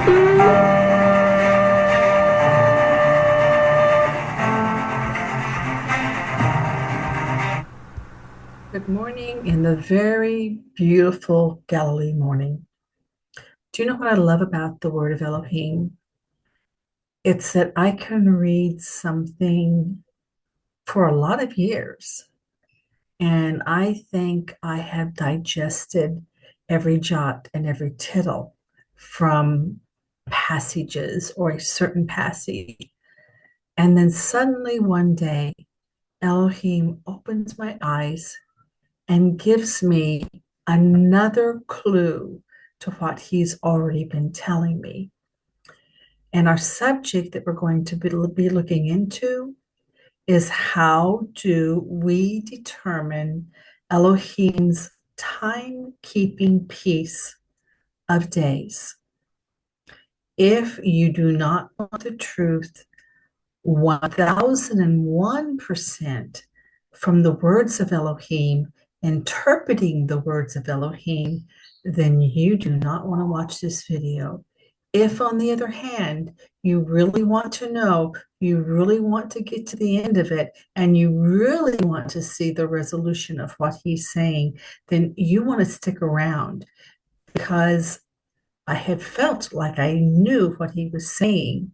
Good morning in the very beautiful Galilee morning. Do you know what I love about the word of Elohim? It's that I can read something for a lot of years, and I think I have digested every jot and every tittle from passages or a certain passage. And then suddenly one day, Elohim opens my eyes and gives me another clue to what he's already been telling me. And our subject that we're going to be looking into is how do we determine Elohim's timekeeping piece of days? If you do not want the truth 1001% from the words of Elohim, interpreting the words of Elohim, then you do not want to watch this video. If, on the other hand, you really want to know, you really want to get to the end of it, and you really want to see the resolution of what he's saying, then you want to stick around because I had felt like I knew what he was saying,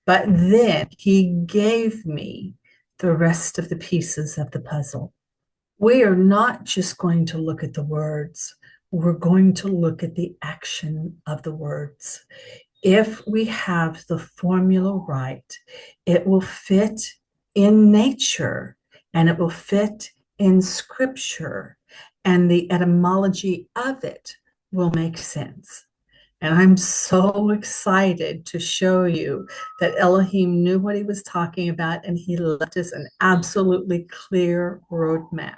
but then he gave me the rest of the pieces of the puzzle. We are not just going to look at the words, we're going to look at the action of the words. If we have the formula right, it will fit in nature and it will fit in scripture, and the etymology of it will make sense. And I'm so excited to show you that Elohim knew what he was talking about and he left us an absolutely clear roadmap.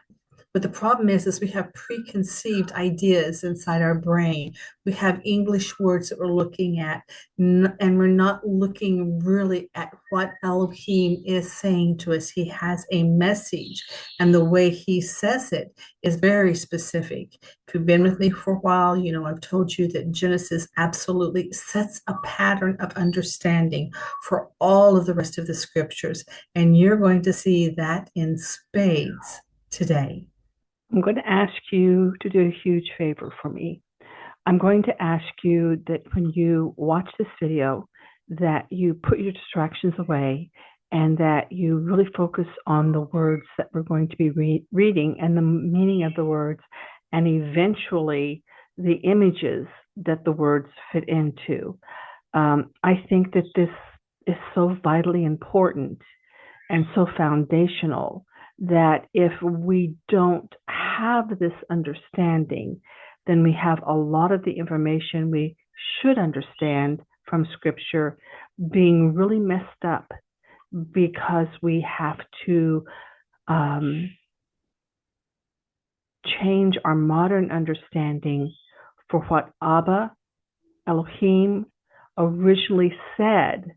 But the problem is we have preconceived ideas inside our brain. We have English words that we're looking at, and we're not looking really at what Elohim is saying to us. He has a message, and the way he says it is very specific. If you've been with me for a while, you know I've told you that Genesis absolutely sets a pattern of understanding for all of the rest of the scriptures, and you're going to see that in spades today. I'm going to ask you to do a huge favor for me. I'm going to ask you that when you watch this video, that you put your distractions away and that you really focus on the words that we're going to be reading and the meaning of the words, and eventually the images that the words fit into. I think that this is so vitally important and so foundational that if we don't have this understanding, then we have a lot of the information we should understand from Scripture being really messed up because we have to change our modern understanding for what Abba, Elohim, originally said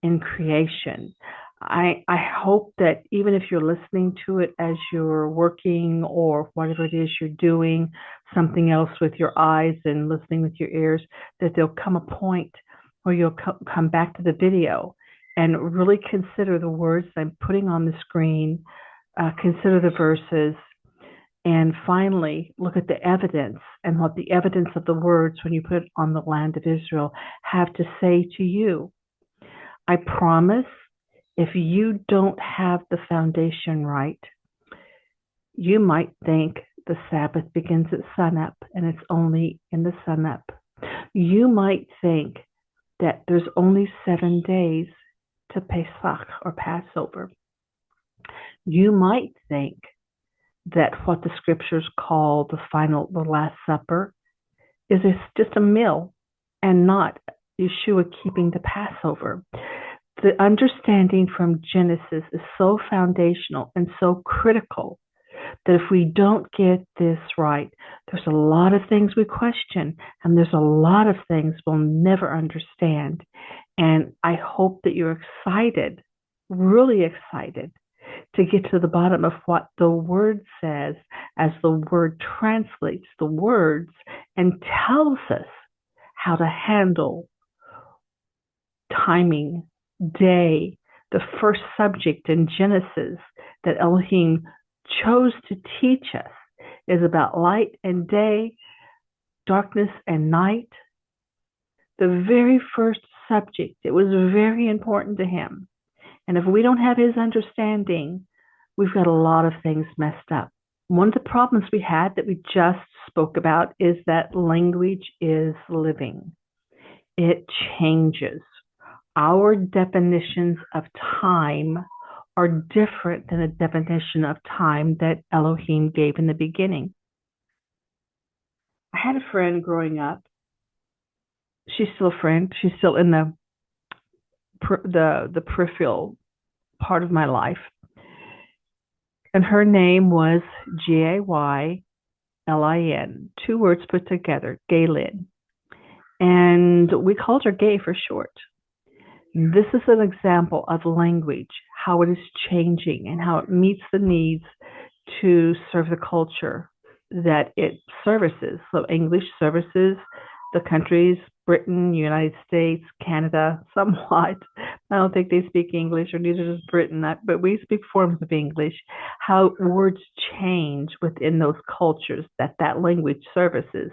in creation. I hope that even if you're listening to it as you're working or whatever it is you're doing, something else with your eyes and listening with your ears, that there'll come a point where you'll come back to the video and really consider the words I'm putting on the screen, consider the verses, and finally look at the evidence and what the evidence of the words when you put it on the land of Israel have to say to you. I promise, if you don't have the foundation right, you might think the Sabbath begins at sunup and it's only in the sunup. You might think that there's only 7 days to Pesach or Passover. You might think that what the scriptures call the Last Supper is just a meal and not Yeshua keeping the Passover. The understanding from Genesis is so foundational and so critical that if we don't get this right, there's a lot of things we question and there's a lot of things we'll never understand. And I hope that you're excited, really excited, to get to the bottom of what the word says as the word translates the words and tells us how to handle timing, day, the first subject in Genesis that Elohim chose to teach us is about light and day, darkness and night. The very first subject, it was very important to him. And if we don't have his understanding, we've got a lot of things messed up. One of the problems we had that we just spoke about is that language is living. It changes. Our definitions of time are different than the definition of time that Elohim gave in the beginning. I had a friend growing up. She's still a friend. She's still in the peripheral part of my life. And her name was Gaylin, 2 words put together, Gaylin. And we called her Gay for short. This is an example of language, how it is changing and how it meets the needs to serve the culture that it services. So English services the countries, Britain, United States, Canada, somewhat. I don't think they speak English, or neither does Britain, but we speak forms of English. How words change within those cultures that language services.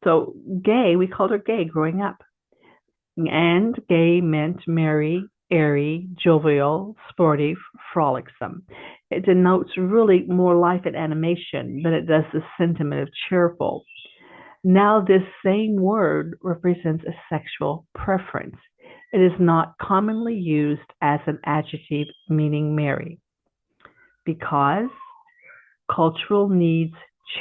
So gay, we called her Gay growing up. And gay meant merry, airy, jovial, sportive, frolicsome. It denotes really more life and animation than it does the sentiment of cheerful. Now, this same word represents a sexual preference. It is not commonly used as an adjective meaning merry, because cultural needs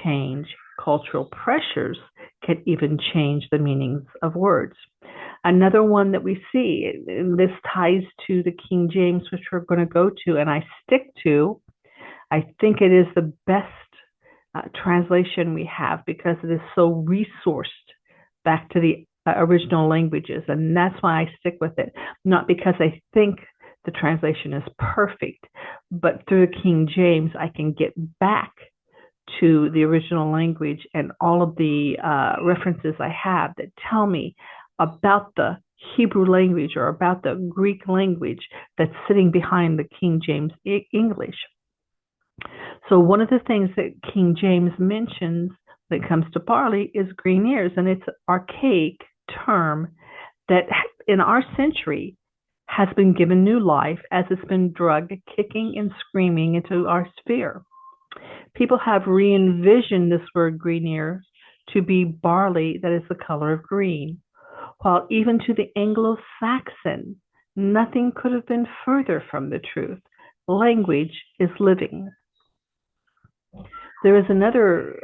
change. Cultural pressures can even change the meanings of words. Another one that we see, and this ties to the King James, which we're going to go to, and I stick to. I think it is the best translation we have because it is so resourced back to the original languages, and that's why I stick with it. Not because I think the translation is perfect, but through the King James, I can get back to the original language and all of the references I have that tell me about the Hebrew language or about the Greek language that's sitting behind the King James English. So one of the things that King James mentions when it comes to barley is green ears, and it's an archaic term that in our century has been given new life as it's been drugged, kicking and screaming into our sphere. People have re-envisioned this word green ears to be barley that is the color of green, while even to the Anglo-Saxon, nothing could have been further from the truth. Language is living. There is another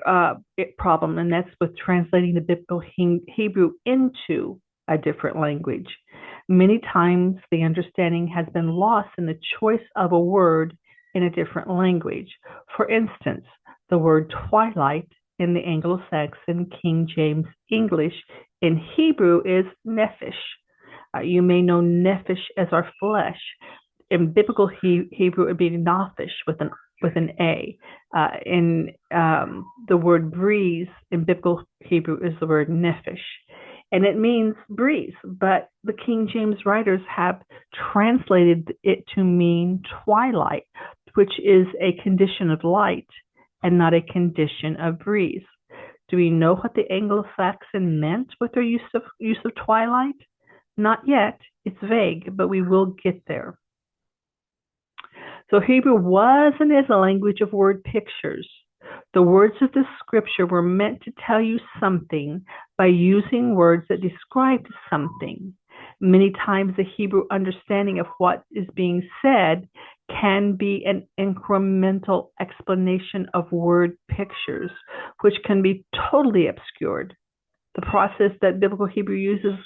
problem, and that's with translating the biblical Hebrew into a different language. Many times the understanding has been lost in the choice of a word in a different language. For instance, the word twilight in the Anglo-Saxon King James English in Hebrew is nephesh. You may know nephesh as our flesh. In biblical Hebrew, it would be naphesh with an A. The word breeze in biblical Hebrew is the word nephesh, and it means breeze. But the King James writers have translated it to mean twilight, which is a condition of light and not a condition of breeze. Do we know what the Anglo-Saxon meant with their use of twilight? Not yet. It's vague, but we will get there. So Hebrew was and is a language of word pictures. The words of the scripture were meant to tell you something by using words that described something. Many times the Hebrew understanding of what is being said can be an incremental explanation of word pictures, which can be totally obscured. The process that biblical Hebrew uses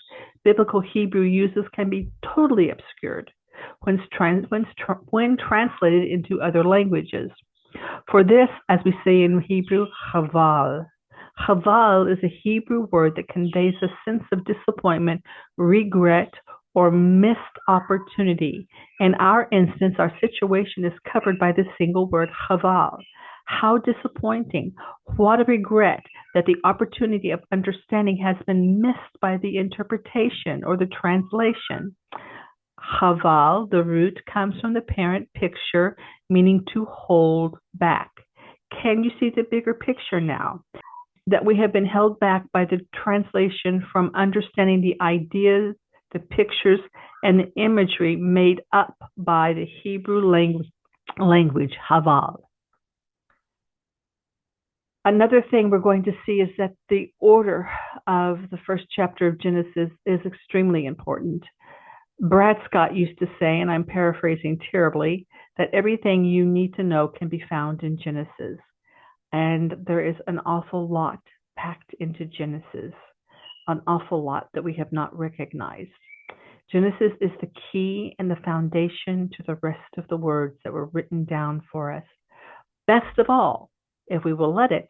can be totally obscured when translated into other languages. For this, as we say in Hebrew, chaval. Chaval is a Hebrew word that conveys a sense of disappointment, regret, or missed opportunity. In our instance, our situation is covered by the single word chaval. How disappointing. What a regret that the opportunity of understanding has been missed by the interpretation or the translation. Chaval, the root, comes from the parent picture, meaning to hold back. Can you see the bigger picture now? That we have been held back by the translation from understanding the ideas, the pictures, and the imagery made up by the Hebrew language, Haval. Another thing we're going to see is that the order of the first chapter of Genesis is extremely important. Brad Scott used to say, and I'm paraphrasing terribly, that everything you need to know can be found in Genesis. And there is an awful lot packed into Genesis, an awful lot that we have not recognized. Genesis is the key and the foundation to the rest of the words that were written down for us. Best of all, if we will let it,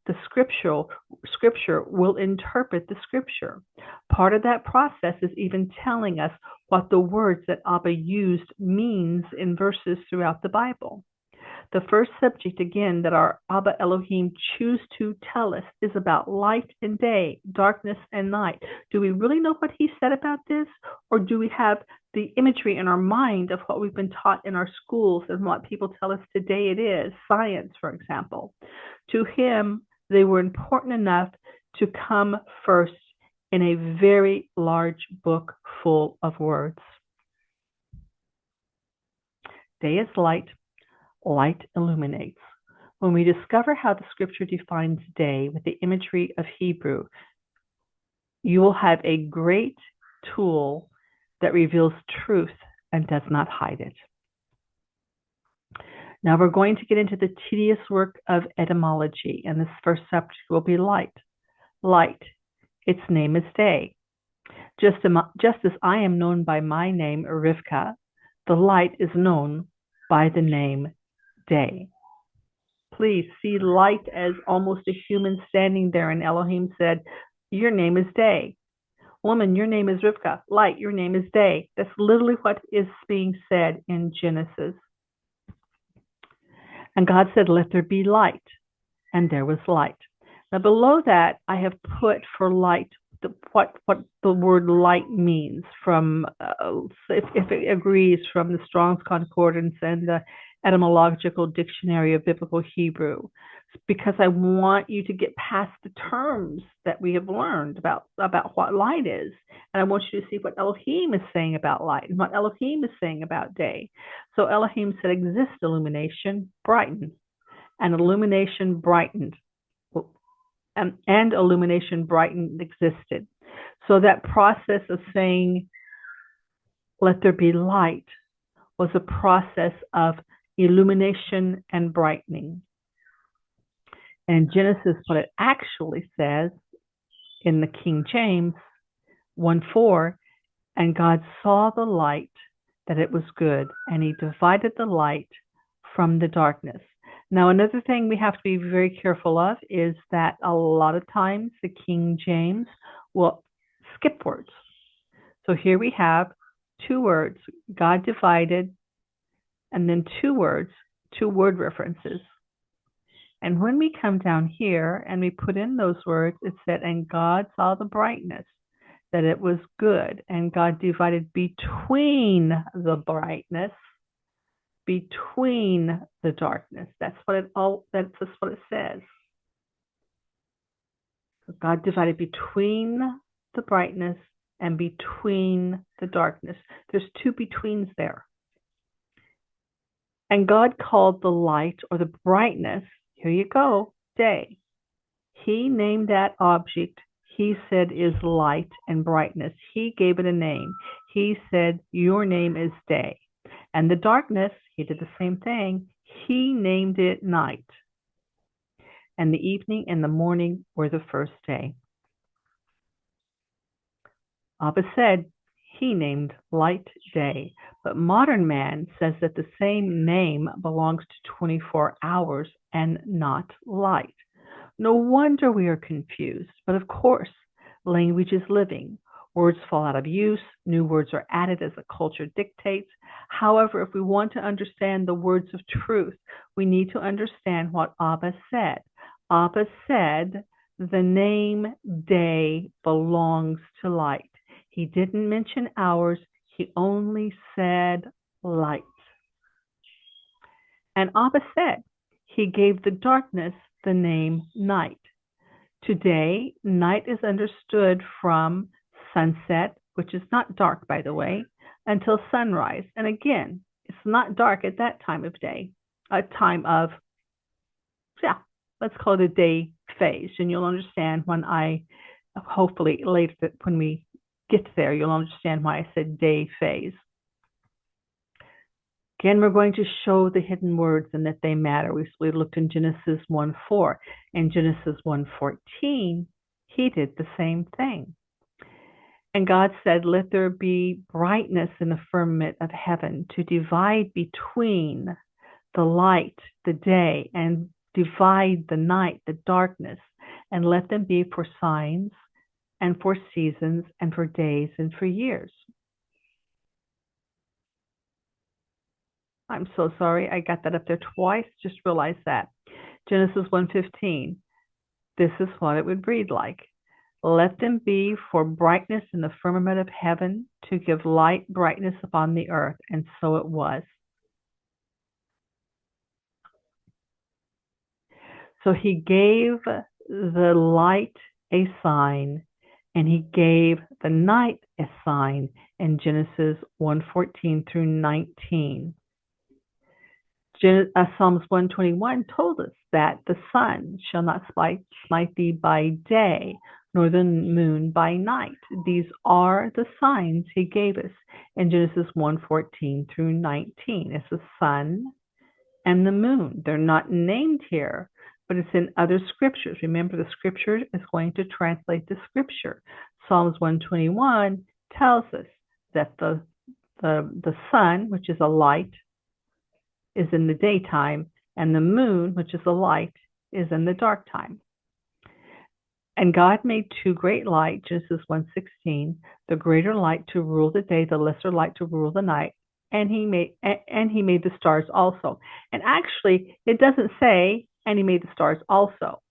the scripture will interpret the scripture. Part of that process is even telling us what the words that Abba used means in verses throughout the Bible. The first subject, again, that our Abba Elohim choose to tell us is about light and day, darkness and night. Do we really know what he said about this? Or do we have the imagery in our mind of what we've been taught in our schools and what people tell us today it is, science, for example? To him, they were important enough to come first in a very large book full of words. Day is light. Light illuminates. When we discover how the scripture defines day with the imagery of Hebrew, you will have a great tool that reveals truth and does not hide it. Now we're going to get into the tedious work of etymology, and this first subject will be light. Light, its name is day. Just as I am known by my name, Rivka, the light is known by the name day. Please see light as almost a human standing there, and Elohim said, your name is day. Woman, your name is Rivka. Light, your name is day. That's literally what is being said in Genesis. And God said, let there be light. And there was light. Now below that, I have put for light what the word light means from, if it agrees, from the Strong's Concordance and the Etymological Dictionary of Biblical Hebrew, because I want you to get past the terms that we have learned about what light is. And I want you to see what Elohim is saying about light and what Elohim is saying about day. So Elohim said, exist illumination, brighten. And illumination brightened. And illumination brightened existed. So that process of saying, let there be light, was a process of illumination and brightening. And Genesis, what it actually says in the King James 1:4, and God saw the light that it was good, and he divided the light from the darkness. Now, another thing we have to be very careful of is that a lot of times the King James will skip words. So here we have two words, God divided, and then two words, two word references. And when we come down here and we put in those words, it said, and God saw the brightness, that it was good, and God divided between the brightness, between the darkness. That's what it says. So God divided between the brightness and between the darkness. There's two betweens there. And God called the light or the brightness, here you go, day. He named that object, he said, is light and brightness. He gave it a name. He said, your name is day. And the darkness, he did the same thing. He named it night. And the evening and the morning were the first day. Abba said he named light day. But modern man says that the same name belongs to 24 hours and not light. No wonder we are confused. But of course, language is living. Words fall out of use. New words are added as the culture dictates. However, if we want to understand the words of truth, we need to understand what Abba said. Abba said the name day belongs to light. He didn't mention hours. He only said light. And Abba said, he gave the darkness the name night. Today, night is understood from sunset, which is not dark, by the way, until sunrise. And again, it's not dark at that time of day, a time of, let's call it a day phase. And you'll understand when hopefully later, when we get there, you'll understand why I said day phase. Again, we're going to show the hidden words and that they matter. We looked in Genesis 1:4. In Genesis 1:14, he did the same thing. And God said, let there be brightness in the firmament of heaven to divide between the light, the day, and divide the night, the darkness, and let them be for signs and for seasons and for days and for years. I'm so sorry. I got that up there twice. Just realized that. Genesis 1:15. This is what it would read like. Let them be for brightness in the firmament of heaven to give light brightness upon the earth. And so it was. So he gave the light a sign, and he gave the night a sign in Genesis 1:14 through 19. Psalms 121 told us that the sun shall not smite thee by day, nor the moon by night. These are the signs he gave us in Genesis 1:14 through 19. It's the sun and the moon. They're not named here, but it's in other scriptures. Remember, the scripture is going to translate the scripture. Psalms 121 tells us that the sun, which is a light, is in the daytime, and the moon, which is a light, is in the dark time. And God made two great lights, Genesis 1:16, the greater light to rule the day, the lesser light to rule the night, and he made the stars also. And actually, it doesn't say, and he made the stars also.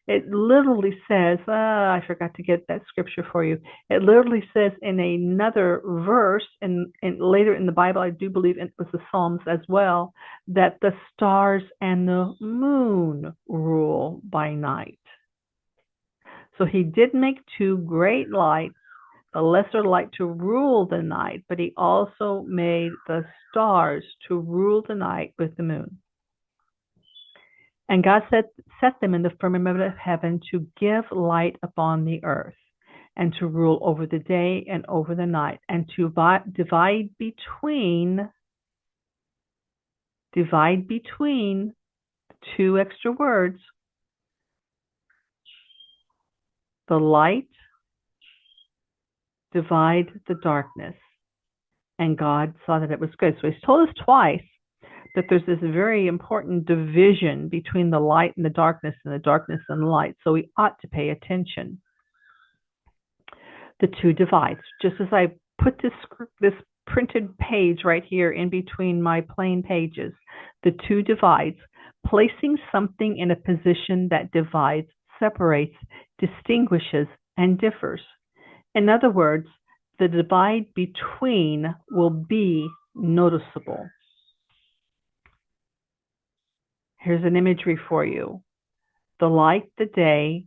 It literally says, I forgot to get that scripture for you. It literally says in another verse, and later in the Bible, I do believe it was the Psalms as well, that the stars and the moon rule by night. So he did make two great lights, the lesser light to rule the night, but he also made the stars to rule the night with the moon. And God set them in the firmament of heaven to give light upon the earth, and to rule over the day and over the night, and to divide between two extra words, the light, divide the darkness. And God saw that it was good. So he's told us twice that there's this very important division between the light and the darkness and the light. So we ought to pay attention. The two divides. Just as I put this printed page right here in between my plain pages, the two divides, placing something in a position that divides, separates, distinguishes, and differs. In other words, the divide between will be noticeable. Here's an imagery for you. The light, the day,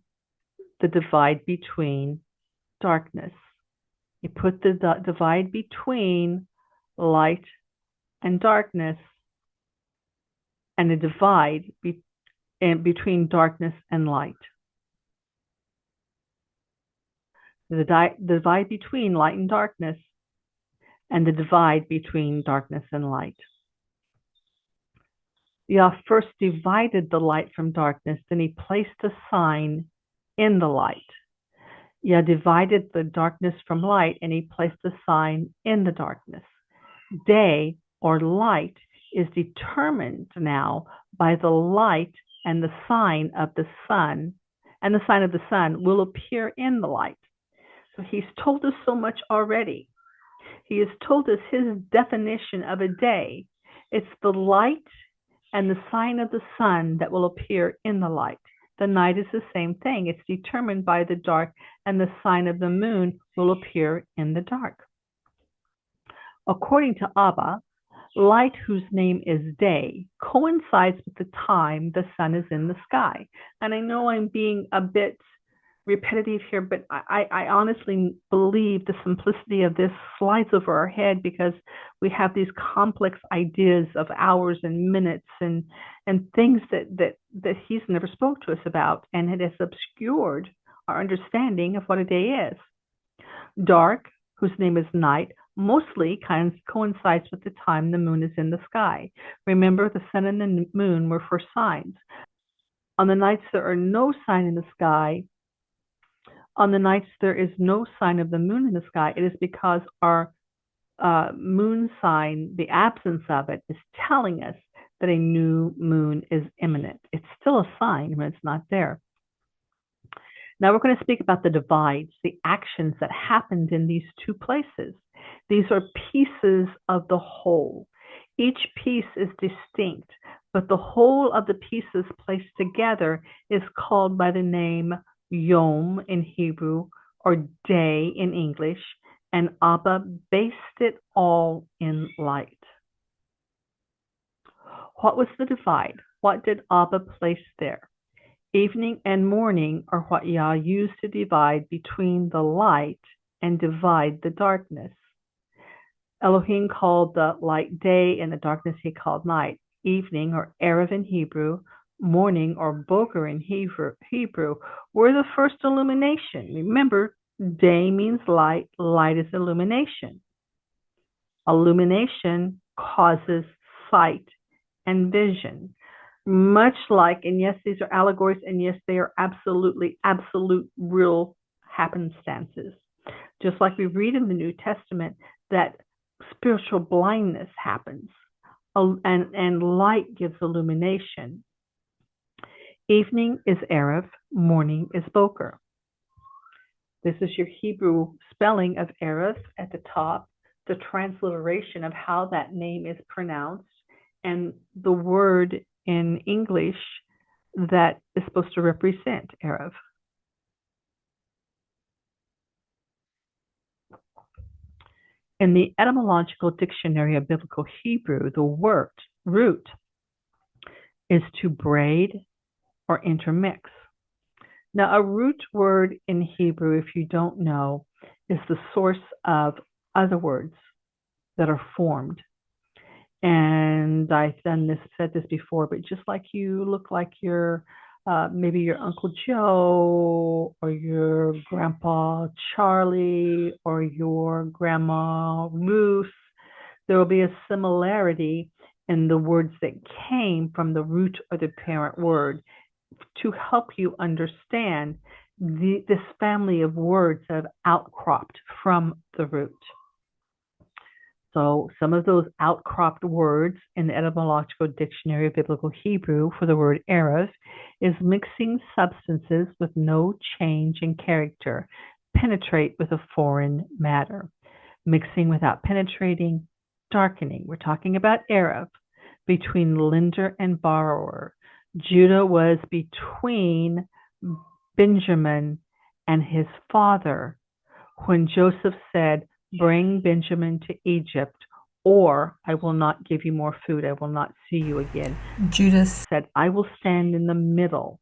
the divide between, darkness. You put the divide between light and darkness, and the divide between darkness and light. The divide between light and darkness, and the divide between darkness and light. Yah first divided the light from darkness, then he placed a sign in the light. Yah divided the darkness from light, and he placed a sign in the darkness. Day, or light, is determined now by the light and the sign of the sun, and the sign of the sun will appear in the light. So he's told us so much already. He has told us his definition of a day. It's the light and the sign of the sun that will appear in the light. The night is the same thing. It's determined by the dark, and the sign of the moon will appear in the dark. According to Abba, light, whose name is day, coincides with the time the sun is in the sky. And I know I'm being a bit repetitive here, but I honestly believe the simplicity of this slides over our head because we have these complex ideas of hours and minutes and things that he's never spoke to us about, and it has obscured our understanding of what a day is. Dark, whose name is night, mostly coincides with the time the moon is in the sky. Remember, the sun and the moon were for signs. On the nights there are no sign in the sky, on the nights there is no sign of the moon in the sky, it is because our moon sign, the absence of it, is telling us that a new moon is imminent. It's still a sign when it's not there. Now we're going to speak about the divides, the actions that happened in these two places. These are pieces of the whole. Each piece is distinct, but the whole of the pieces placed together is called by the name Yom in Hebrew or day in English, and Abba based it all in light. What was the divide? What did Abba place there? Evening and morning are what Yah used to divide between the light and divide the darkness. Elohim called the light day and the darkness he called night. Evening, or Erev in Hebrew, morning, or Boker in Hebrew, were the first illumination. Remember, day means light, light is illumination. Illumination causes sight and vision. Much like, and yes, these are allegories, and yes, they are absolute, real happenstances. Just like we read in the New Testament that spiritual blindness happens, and light gives illumination. Evening is Erev, morning is Boker. This is your Hebrew spelling of Erev at the top, the transliteration of how that name is pronounced, and the word in English that is supposed to represent Erev. In the etymological dictionary of biblical Hebrew, the root is to braid or intermix. Now, a root word in Hebrew, if you don't know, is the source of other words that are formed. And I've said this before, but just like you look like your maybe your Uncle Joe or your Grandpa Charlie or your Grandma Ruth, there will be a similarity in the words that came from the root or the parent word to help you understand this family of words that have outcropped from the root. So some of those outcropped words in the etymological dictionary of biblical Hebrew for the word Erev is mixing substances with no change in character, penetrate with a foreign matter. Mixing without penetrating, darkening. We're talking about Erev, between lender and borrower. Judah was between Benjamin and his father when Joseph said, "Bring Benjamin to Egypt, or I will not give you more food. I will not see you again." Judah said, "I will stand in the middle.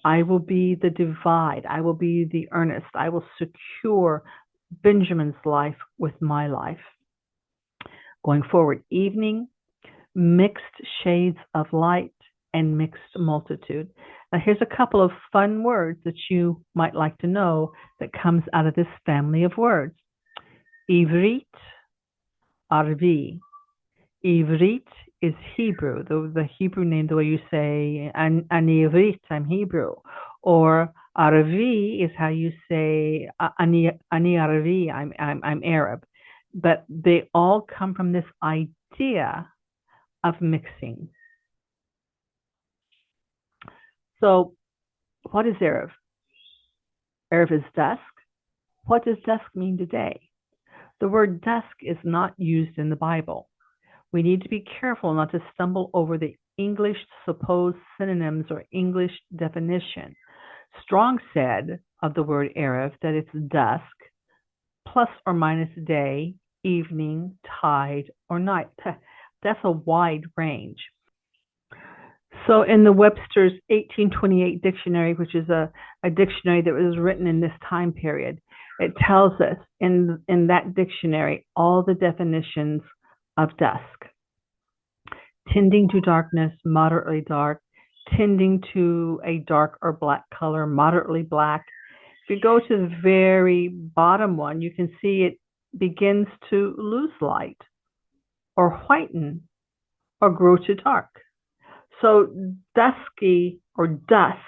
I will be the divide. I will be the earnest. I will secure Benjamin's life with my life." Going forward, evening, mixed shades of light and mixed multitude. Now here's a couple of fun words that you might like to know that comes out of this family of words. Ivrit, Arvi. Ivrit is Hebrew, the Hebrew name, the way you say, Ani Ivrit, I'm Hebrew. Or Arvi is how you say, Ani Arvi, I'm Arab. But they all come from this idea of mixing. So what is Erev? Erev is dusk. What does dusk mean today? The word dusk is not used in the Bible. We need to be careful not to stumble over the English supposed synonyms or English definition. Strong said of the word Erev that it's dusk, plus or minus day, evening, tide, or night. That's a wide range. So in the Webster's 1828 dictionary, which is a dictionary that was written in this time period, it tells us in that dictionary all the definitions of dusk. Tending to darkness, moderately dark, tending to a dark or black color, moderately black. If you go to the very bottom one, you can see it begins to lose light or whiten or grow to dark. So dusky or dusk,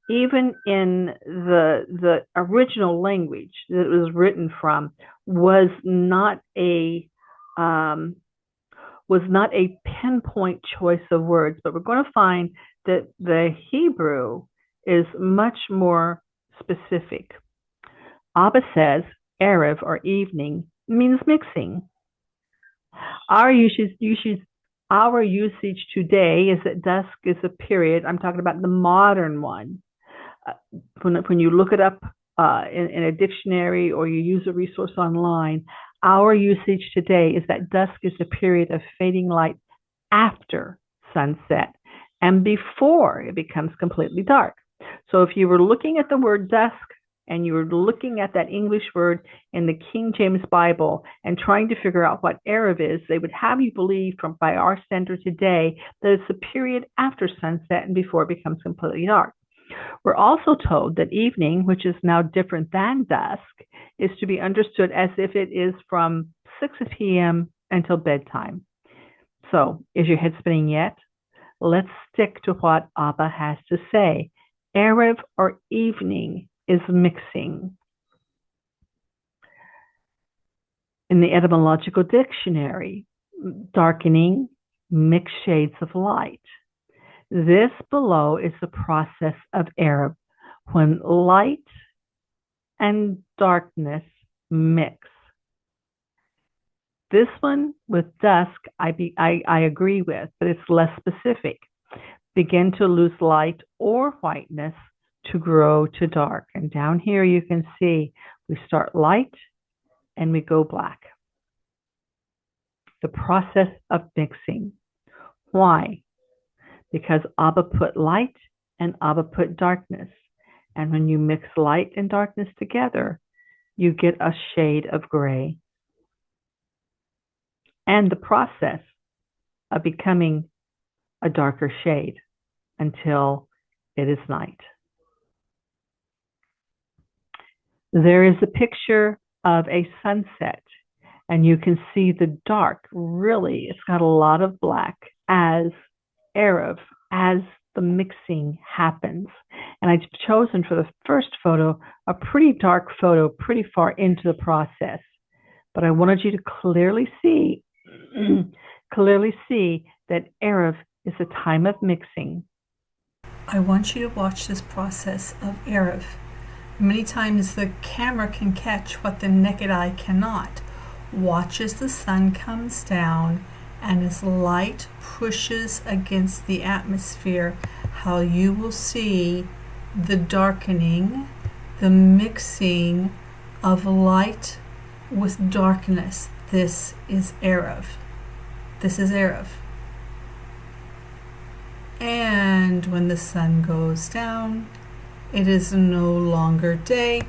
even in the original language that it was written from, was not a pinpoint choice of words. But we're going to find that the Hebrew is much more specific. Abba says Erev or evening means mixing. Our usage today is that dusk is a period. I'm talking about the modern one. When you look it up in a dictionary or you use a resource online, our usage today is that dusk is a period of fading light after sunset and before it becomes completely dark. So if you were looking at the word dusk and you were looking at that English word in the King James Bible and trying to figure out what Erev is, they would have you believe by our standard today that it's a period after sunset and before it becomes completely dark. We're also told that evening, which is now different than dusk, is to be understood as if it is from 6 p.m. until bedtime. So, is your head spinning yet? Let's stick to what Abba has to say. Erev or evening is mixing. In the etymological dictionary, darkening, mixed shades of light. This below is the process of Erev, when light and darkness mix. This one with dusk, I agree with, but it's less specific. Begin to lose light or whiteness to grow to dark. And down here you can see we start light and we go black. The process of mixing. Why? Because Abba put light and Abba put darkness. And when you mix light and darkness together, you get a shade of gray. And the process of becoming a darker shade until it is night. There is a picture of a sunset, and you can see the dark. Really, it's got a lot of black as Erev, as the mixing happens. And I've chosen for the first photo a pretty dark photo, pretty far into the process. But I wanted you to clearly see that Erev is a time of mixing. I want you to watch this process of Erev. Many times the camera can catch what the naked eye cannot. Watch as the sun comes down and as light pushes against the atmosphere, how you will see the darkening, the mixing of light with darkness. This is Erev. This is Erev. And when the sun goes down, it is no longer day,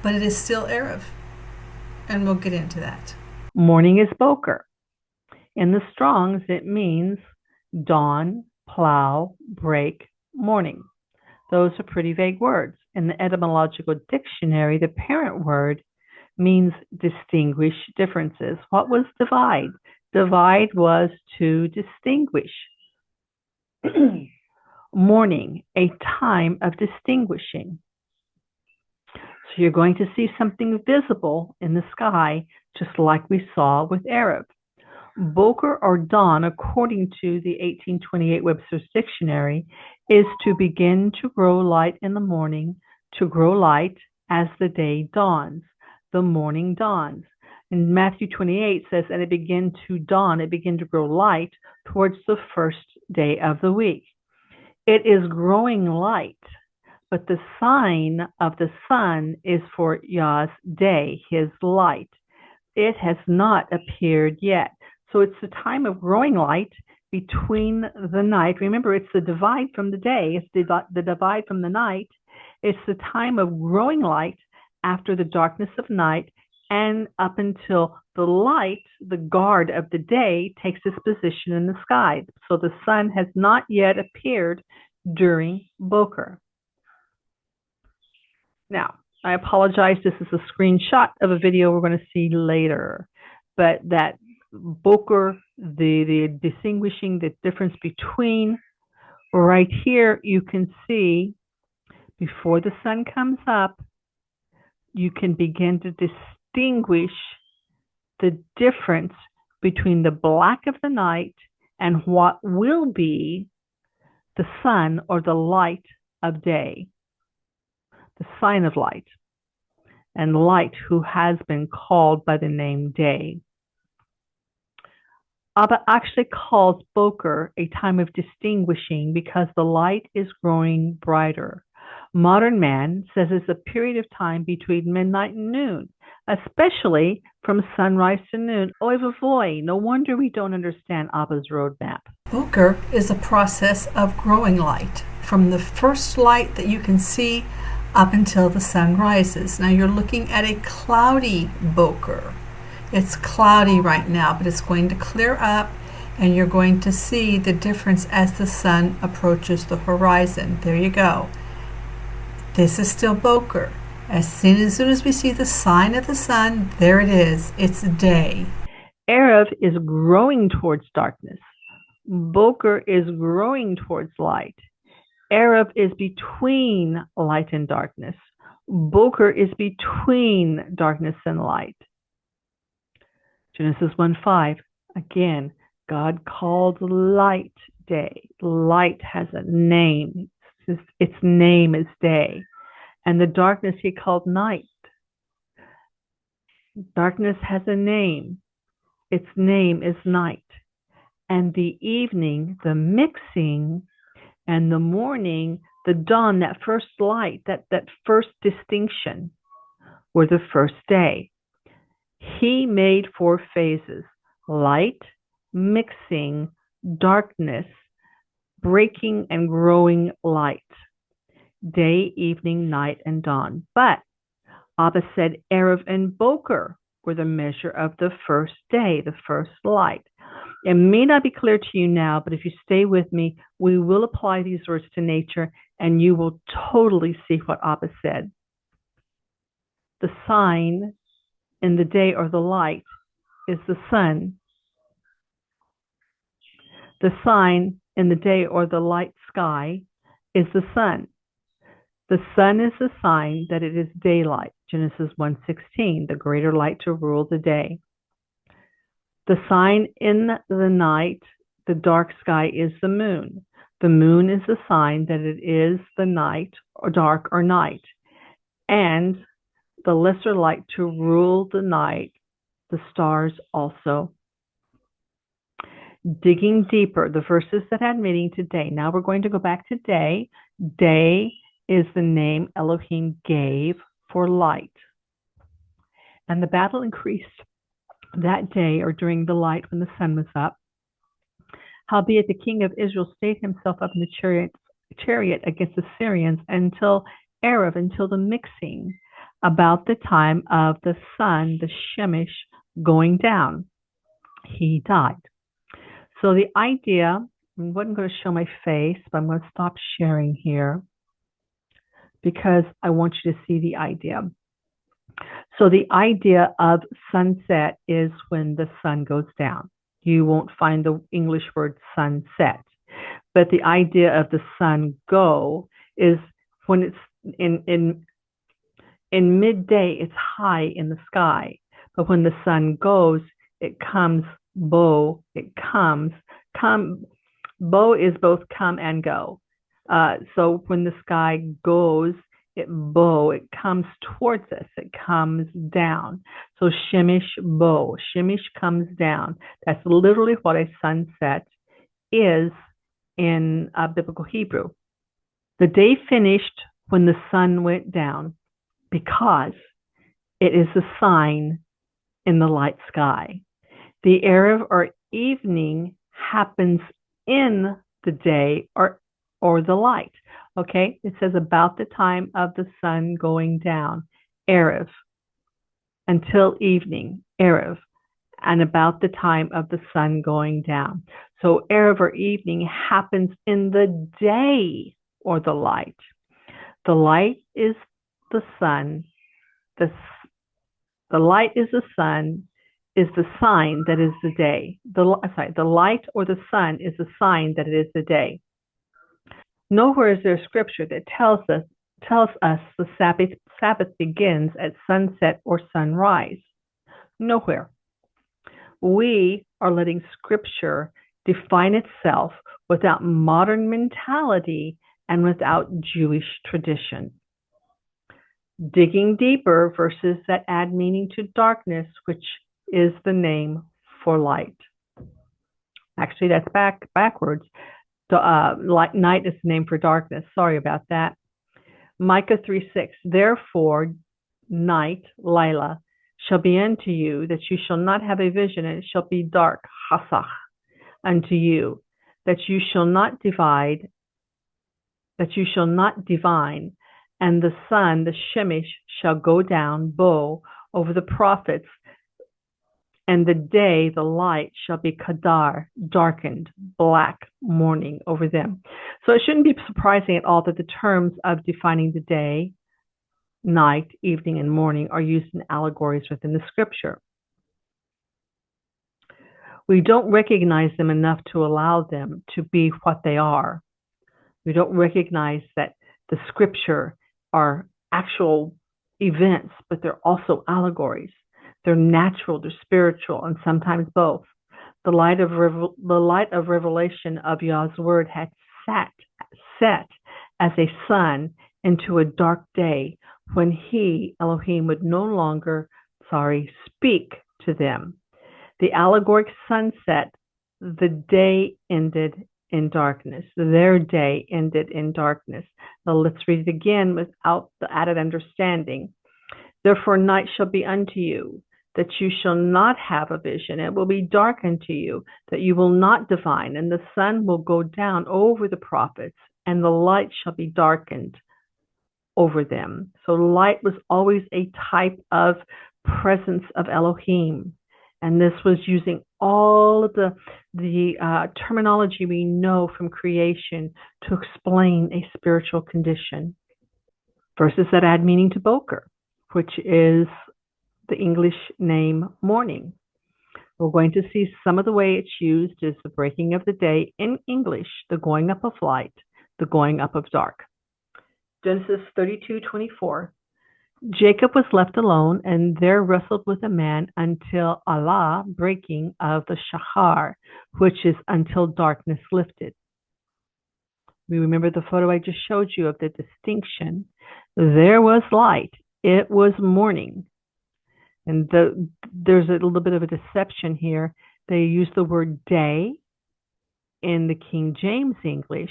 but it is still Erev. And we'll get into that. Morning is Boker. In the Strongs, it means dawn, plow, break, morning. Those are pretty vague words. In the etymological dictionary, the parent word means distinguish differences. What was divide? Divide was to distinguish. Morning, a time of distinguishing. So you're going to see something visible in the sky, just like we saw with Erev. Boker or dawn, according to the 1828 Webster's Dictionary, is to begin to grow light in the morning, to grow light as the day dawns, the morning dawns. And Matthew 28 says, and it began to dawn, it began to grow light towards the first day of the week. It is growing light but the sign of the sun is for Yah's day, his light. It has not appeared yet. So it's the time of growing light between the night. Remember, it's the divide from the day. It's the divide from the night. It's the time of growing light after the darkness of night and up until the light, the guard of the day, takes its position in the sky. So the sun has not yet appeared during Boker. Now, I apologize, this is a screenshot of a video we're going to see later, but that Boker, the distinguishing the difference between, right here you can see before the sun comes up, you can begin to distinguish the difference between the black of the night and what will be the sun or the light of day, the sign of light, and light who has been called by the name day. Abba actually calls Boker a time of distinguishing because the light is growing brighter. Modern man says it's a period of time between midnight and noon, especially from sunrise to noon. Oy vavoy, no wonder we don't understand Abba's roadmap. Boker is a process of growing light from the first light that you can see up until the sun rises. Now you're looking at a cloudy Boker. It's cloudy right now, but it's going to clear up and you're going to see the difference as the sun approaches the horizon. There you go. This is still Boker. As soon as we see the sign of the sun, there it is. It's day. Erev is growing towards darkness. Boker is growing towards light. Erev is between light and darkness. Boker is between darkness and light. Genesis 1:5, again, God called light day. Light has a name. Its name is day. And the darkness he called night. Darkness has a name. Its name is night. And the evening, the mixing, and the morning, the dawn, that first light, that first distinction, were the first day. He made 4 phases: light, mixing, darkness, breaking and growing light, day, evening, night, and dawn. But Abba said Erev and Boker were the measure of the first day, the first light. It may not be clear to you now, but if you stay with me, we will apply these words to nature and you will totally see what Abba said. The sign in the day or the light is the sun. The sign in the day or the light sky is the sun. The sun is the sign that it is daylight. Genesis 1:16, the greater light to rule the day. The sign in the night, the dark sky, is the moon. The moon is the sign that it is the night, or dark or night. And the lesser light to rule the night, the stars also. Digging deeper, the verses that had meaning today. Now we're going to go back to day. Day is the name Elohim gave for light. And the battle increased that day, or during the light when the sun was up. Howbeit the king of Israel stayed himself up in the chariot against the Syrians until Erev, until the mixing, about the time of the sun, the Shemesh, going down. He died. So the idea, I wasn't going to show my face, but I'm going to stop sharing here because I want you to see the idea. So the idea of sunset is when the sun goes down. You won't find the English word sunset, but the idea of the sun go is when it's in midday, it's high in the sky, but when the sun goes, it comes bow. It comes. Bow is both come and go. So when the sky goes, it comes towards us. It comes down. So Shemesh bow. Shemesh comes down. That's literally what a sunset is in biblical Hebrew. The day finished when the sun went down, because it is a sign in the light sky. The Erev or evening happens in the day or the light. Okay, it says about the time of the sun going down, Erev, until evening, Erev, and about the time of the sun going down. So Erev or evening happens in the day or the light. The light is the sun. The light is the sun, is the sign that is the day. The light or the sun is the sign that it is the day. Nowhere is there a scripture that tells us the Sabbath begins at sunset or sunrise. Nowhere. We are letting scripture define itself without modern mentality and without Jewish tradition. Digging deeper, verses that add meaning to darkness, which is the name for light. Actually, that's backwards. Night is the name for darkness. Sorry about that. Micah 3:6. Therefore, night, Lila, shall be unto you, that you shall not have a vision, and it shall be dark, hasach, unto you, that you shall not divide, that you shall not divine, and the sun, the Shemesh, shall go down, bow, over the prophets, and the day, the light, shall be kadar, darkened, black, morning over them. So it shouldn't be surprising at all that the terms of defining the day, night, evening, and morning are used in allegories within the scripture. We don't recognize them enough to allow them to be what they are. We don't recognize that the scripture are actual events, but they're also allegories. They're natural, they're spiritual, and sometimes both. The light of revelation of Yah's word had set as a sun into a dark day when he, Elohim, would no longer, speak to them. The allegoric sunset, the day ended in darkness. Their day ended in darkness. Now let's read it again without the added understanding. Therefore night shall be unto you, that you shall not have a vision. It will be dark unto you, that you will not divine, and the sun will go down over the prophets, and the light shall be darkened over them. So light was always a type of presence of Elohim. And this was using all of the terminology we know from creation to explain a spiritual condition. Verses that add meaning to Boker, which is the English name morning. We're going to see some of the way it's used is the breaking of the day in English, the going up of light, the going up of dark. Genesis 32:24. Jacob was left alone and there wrestled with a man until Allah, breaking of the shahar, which is until darkness lifted. We remember the photo I just showed you of the distinction. There was light. It was morning. And there's a little bit of a deception here. They use the word day in the King James English.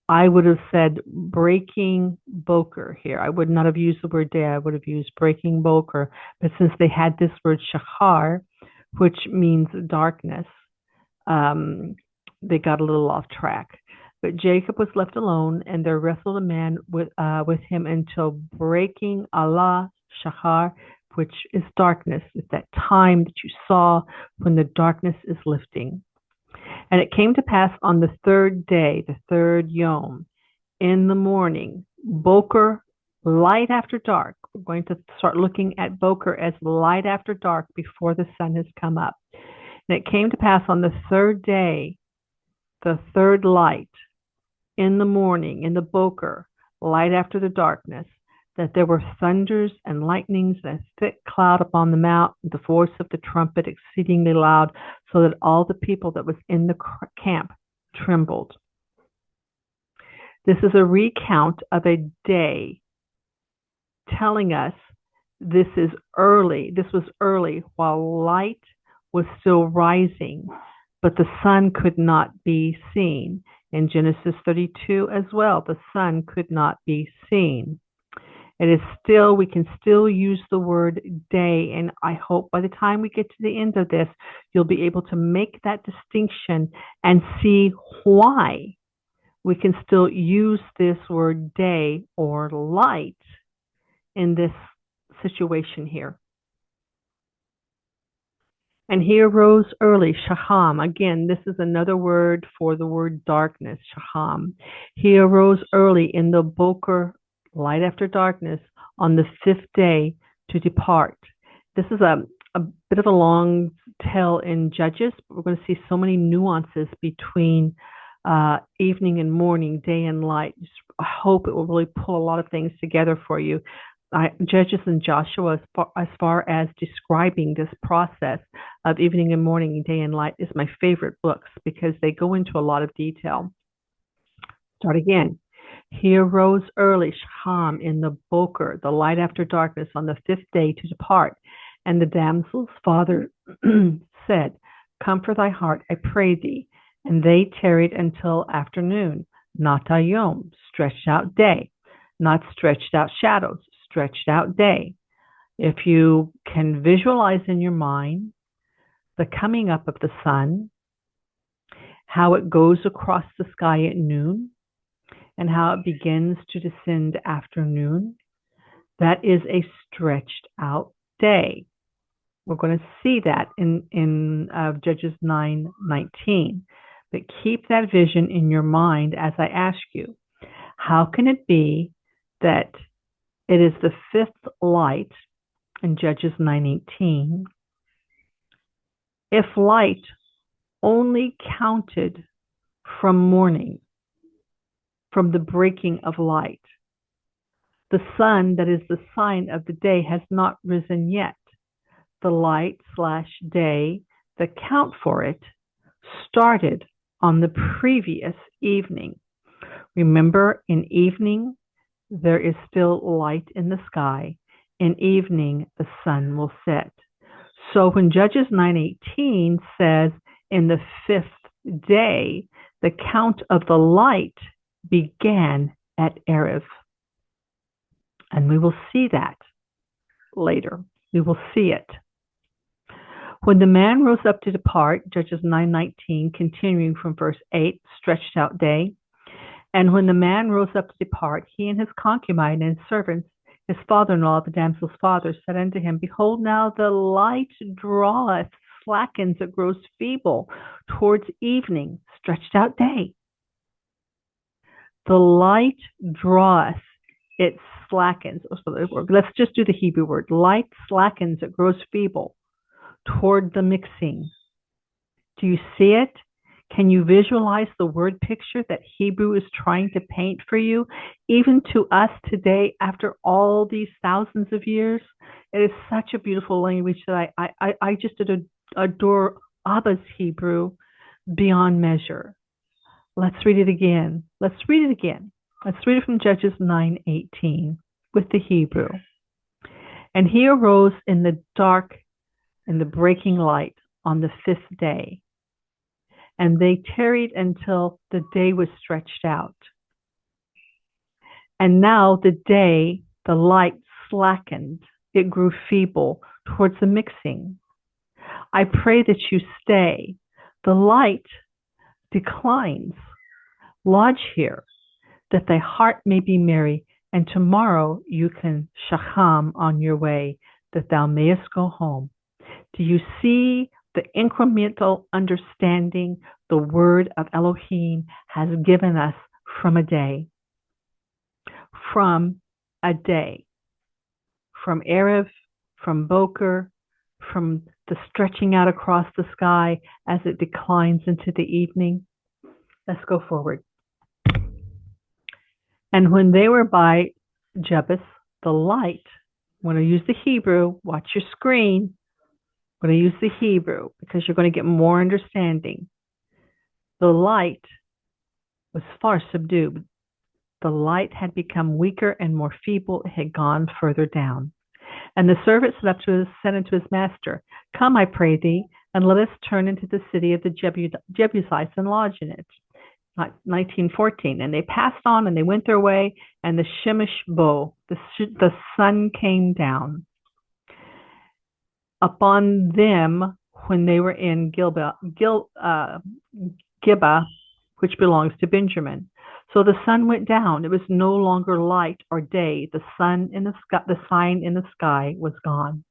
I would have said breaking boker here. I would not have used the word day. I would have used breaking boker. But since they had this word shahar, which means darkness, they got a little off track. But Jacob was left alone, and there wrestled a man with him until breaking Allah shahar, which is darkness. It's that time that you saw when the darkness is lifting. And it came to pass on the third day, the third yom, in the morning, boker, light after dark. We're going to start looking at boker as light after dark before the sun has come up. And it came to pass on the third day, the third light, in the morning, in the boker, light after the darkness, that there were thunders and lightnings and a thick cloud upon the mount, the voice of the trumpet exceedingly loud, so that all the people that was in the camp trembled. This is a recount of a day telling us this was early while light was still rising, but the sun could not be seen. In Genesis 32 as well, the sun could not be seen. It is still, we can still use the word day, and I hope by the time we get to the end of this, you'll be able to make that distinction and see why we can still use this word day or light in this situation here. And he arose early, Shaham. Again, this is another word for the word darkness, Shaham. He arose early in the Boker, light after darkness, on the 5th day to depart. This is a bit of a long tale in Judges, but we're going to see so many nuances between evening and morning, day and light. I hope it will really pull a lot of things together for you. Judges and Joshua, as far as describing this process of evening and morning, day and light, is my favorite books because they go into a lot of detail. Start again. He arose early, Shaham, in the Boker, the light after darkness, on the 5th day to depart. And the damsel's father said, Comfort thy heart, I pray thee. And they tarried until afternoon, not ayom, stretched out day, not stretched out shadows, stretched out day. If you can visualize in your mind the coming up of the sun, how it goes across the sky at noon, and how it begins to descend afternoon, that is a stretched out day. We're going to see that in Judges 9:19. But keep that vision in your mind as I ask you, how can it be that it is the 5th light in Judges 9:18 if light only counted from morning, from the breaking of light? The sun, that is the sign of the day, has not risen yet. The light/day, the count for it, started on the previous evening. Remember, in evening, there is still light in the sky. In evening, the sun will set. So when Judges 9:18 says, in the 5th day, the count of the light began at Erev. And we will see that later. We will see it. When the man rose up to depart, Judges 9:19, continuing from verse 8, stretched out day. And when the man rose up to depart, he and his concubine and his servants, his father-in-law, the damsel's father, said unto him, Behold, now the light draweth, slackens, it grows feeble towards evening, stretched out day. The light draweth, it slackens. Let's just do the Hebrew word. Light slackens, it grows feeble toward the mixing. Do you see it? Can you visualize the word picture that Hebrew is trying to paint for you? Even to us today, after all these thousands of years, it is such a beautiful language that I just adore Abba's Hebrew beyond measure. Let's read it again. Let's read it again. Let's read it from Judges 9:18 with the Hebrew. And he arose in the dark, in the breaking light, on the 5th day. And they tarried until the day was stretched out. And now the day, the light slackened. It grew feeble towards the mixing. I pray that you stay. The light declines. Lodge here, that thy heart may be merry, and tomorrow you can shacham on your way, that thou mayest go home. Do you see the incremental understanding the word of Elohim has given us from a day? From a day. From Erev, from Boker, from the stretching out across the sky as it declines into the evening. Let's go forward. And when they were by Jebus, the light, when I use the Hebrew, watch your screen. I'm going to use the Hebrew because you're going to get more understanding. The light was far subdued. The light had become weaker and more feeble. It had gone further down. And the servant said unto his master, Come, I pray thee, and let us turn into the city of the Jebusites and lodge in it. 19:14. And they passed on and they went their way, and the Shemesh Bo, the sun came down upon them when they were in Gibeah, which belongs to Benjamin. So the sun went down. It was no longer light or day. The sun in the sky, the sign in the sky was gone.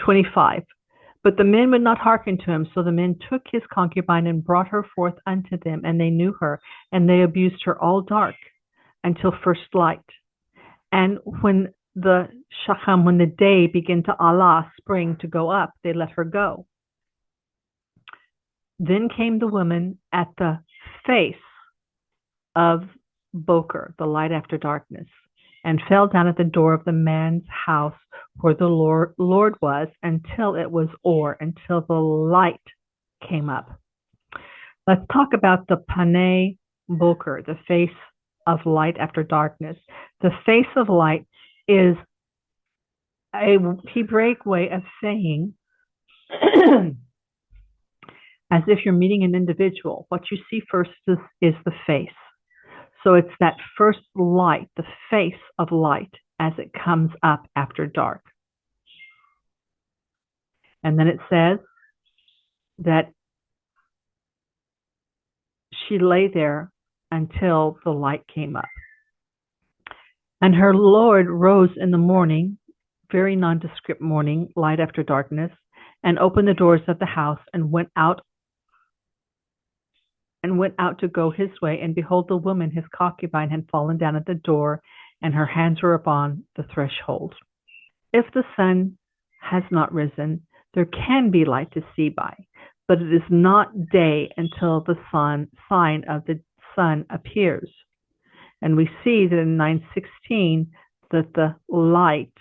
25. But the men would not hearken to him. So the men took his concubine and brought her forth unto them, and they knew her, and they abused her all dark until first light. And when the shacham, when the day began to Allah, spring, to go up, they let her go. Then came the woman at the face of Boker, the light after darkness, and fell down at the door of the man's house where the Lord was, until it was until the light came up. Let's talk about the Panei Boker, the face of light after darkness. The face of light is a Hebraic way of saying, as if you're meeting an individual, what you see first is the face. So it's that first light, the face of light, as it comes up after dark. And then it says that she lay there until the light came up. And her Lord rose in the morning, very nondescript morning, light after darkness, and opened the doors of the house and went out to go his way. And behold, the woman, his concubine, had fallen down at the door, and her hands were upon the threshold. If the sun has not risen, there can be light to see by, but it is not day until the sign of the sun appears. And we see that in 9:16 that the light,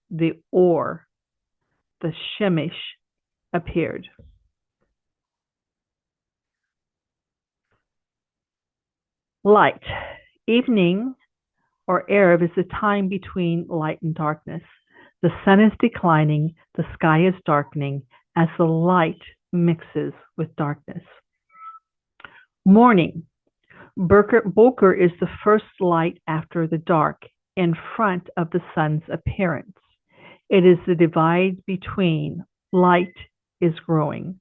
the or, the Shemesh, appeared. Light. Evening or Erev is the time between light and darkness. The sun is declining, the sky is darkening as the light mixes with darkness. Morning. Boker is the first light after the dark, in front of the sun's appearance. It is the divide between light is growing.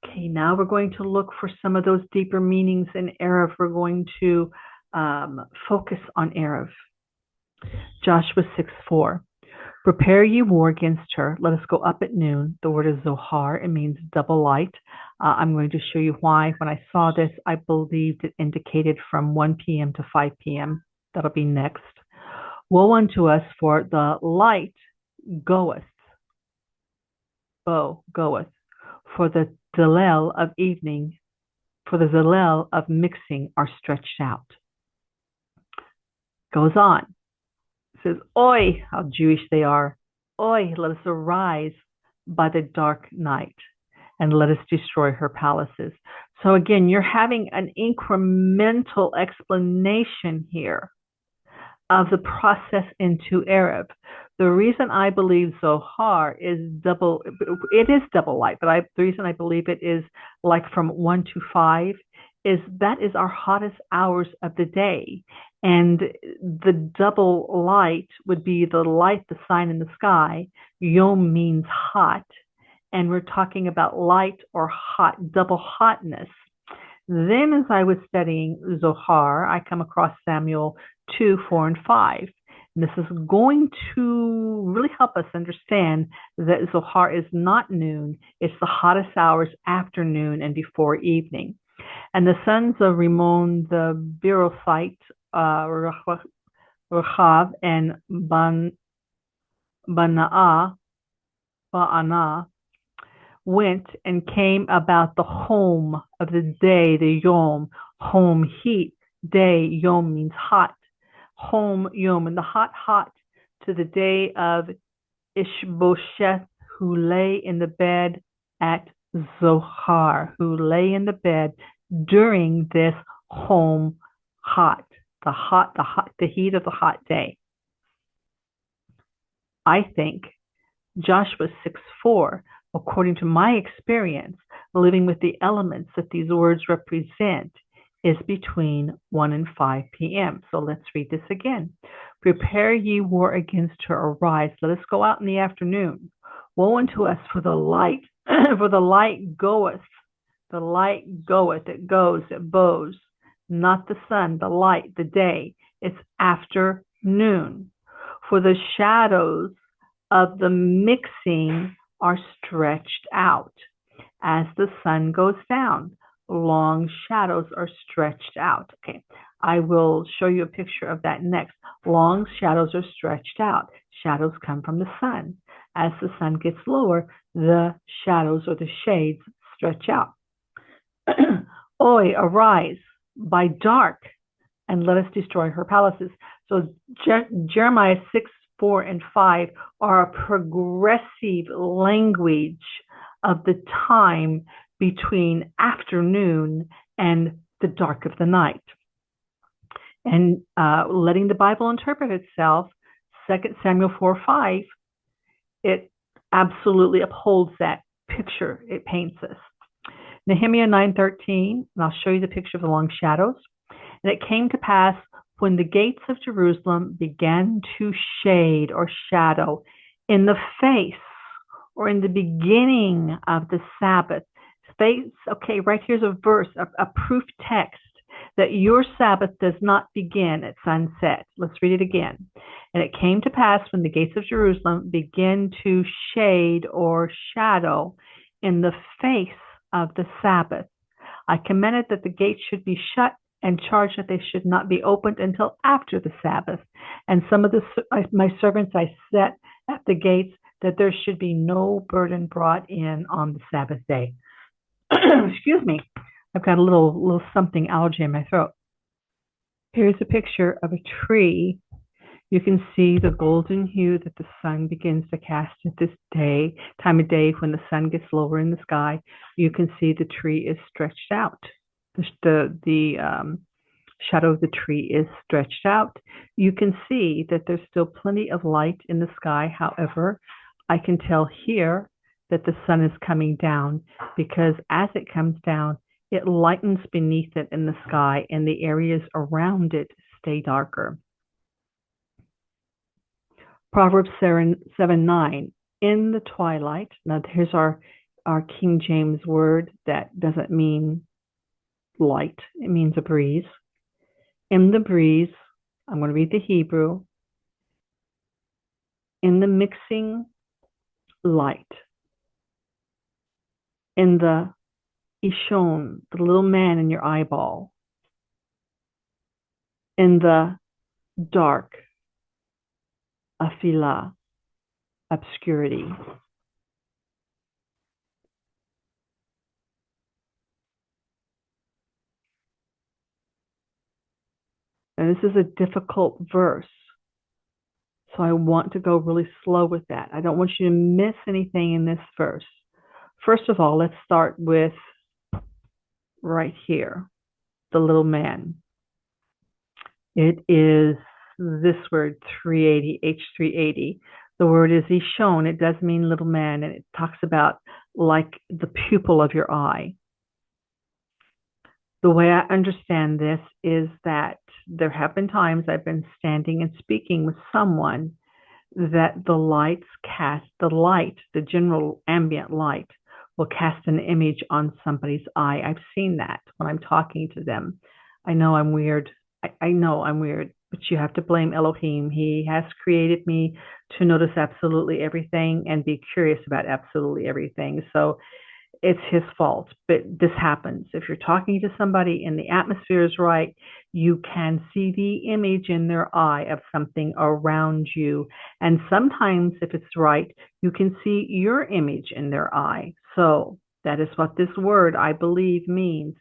Okay, now we're going to look for some of those deeper meanings in Erev. We're going to focus on Erev. Joshua 6:4. Prepare ye war against her. Let us go up at noon. The word is Zohar. It means double light. I'm going to show you why. When I saw this, I believed it indicated from 1 p.m. to 5 p.m. That'll be next. Woe unto us, for the light goeth. Goeth. For the Zalel of evening, for the Zalel of mixing are stretched out. Goes on. It says, Oi, how Jewish they are. Oi, let us arise by the dark night, and let us destroy her palaces. So again, you're having an incremental explanation here of the process into Erev. The reason I believe Zohar is double light, but the reason I believe it is like from 1 to 5 is that is our hottest hours of the day. And the double light would be the light, the sign in the sky. Yom means hot. And we're talking about light or hot, double hotness. Then as I was studying Zohar, I come across Samuel 2, 4, and 5. And this is going to really help us understand that Zohar is not noon. It's the hottest hours, afternoon and before evening. And the sons of Rimmon the Beerothite, Rechav, and Ba'anah, went and came about the home of the day, the Yom, home heat, day, Yom means hot, home Yom, and the hot, to the day of Ishbosheth, who lay in the bed at Zohar, who lay in the bed during this home hot, the heat of the hot day. I think Joshua 6:4 according to my experience, living with the elements that these words represent, is between 1 and 5 p.m. So let's read this again. Prepare ye war against her, arise, let us go out in the afternoon. Woe unto us, for the light, for the light goeth, it goes, it bows, not the sun, the light, the day, it's afternoon. For the shadows of the mixing are stretched out. As the sun goes down, long shadows are stretched out. Okay, I will show you a picture of that next. Long shadows are stretched out. Shadows come from the sun. As the sun gets lower, the shadows or the shades stretch out. Oi, arise by dark, and let us destroy her palaces. So Jeremiah 6, 4, and 5 are a progressive language of the time between afternoon and the dark of the night. And letting the Bible interpret itself, 2 Samuel 4, 5, it absolutely upholds that picture it paints us. Nehemiah 9:13, and I'll show you the picture of the long shadows. And it came to pass when the gates of Jerusalem began to shade or shadow in the face or in the beginning of the Sabbath. Space, okay, right here's a verse, a proof text that your Sabbath does not begin at sunset. Let's read it again. And it came to pass when the gates of Jerusalem began to shade or shadow in the face of the Sabbath, I commanded that the gates should be shut and charged that they should not be opened until after the Sabbath. And some of my servants I set at the gates that there should be no burden brought in on the Sabbath day. Excuse me, I've got a little something allergy in my throat. Here's a picture of a tree. You can see the golden hue that the sun begins to cast at this time of day when the sun gets lower in the sky. You can see the tree is stretched out. The shadow of the tree is stretched out. You can see that there's still plenty of light in the sky. However, I can tell here that the sun is coming down because as it comes down, it lightens beneath it in the sky and the areas around it stay darker. Proverbs 7:9, in the twilight. Now here's our King James word that doesn't mean light. It means a breeze. In the breeze, I'm going to read the Hebrew. In the mixing light. In the Ishon, the little man in your eyeball. In the dark, Afila, obscurity. And this is a difficult verse, so I want to go really slow with that. I don't want you to miss anything in this verse. First of all, let's start with right here, the little man. It is this word 380, H380. The word is Ishon. It does mean little man, and it talks about like the pupil of your eye. The way I understand this is that there have been times I've been standing and speaking with someone that the lights cast, the general ambient light will cast an image on somebody's eye. I've seen that when I'm talking to them. I know I'm weird. I know I'm weird, but you have to blame Elohim. He has created me to notice absolutely everything and be curious about absolutely everything. So it's his fault, but this happens. If you're talking to somebody and the atmosphere is right, you can see the image in their eye of something around you. And sometimes if it's right, you can see your image in their eye. So that is what this word, I believe, means.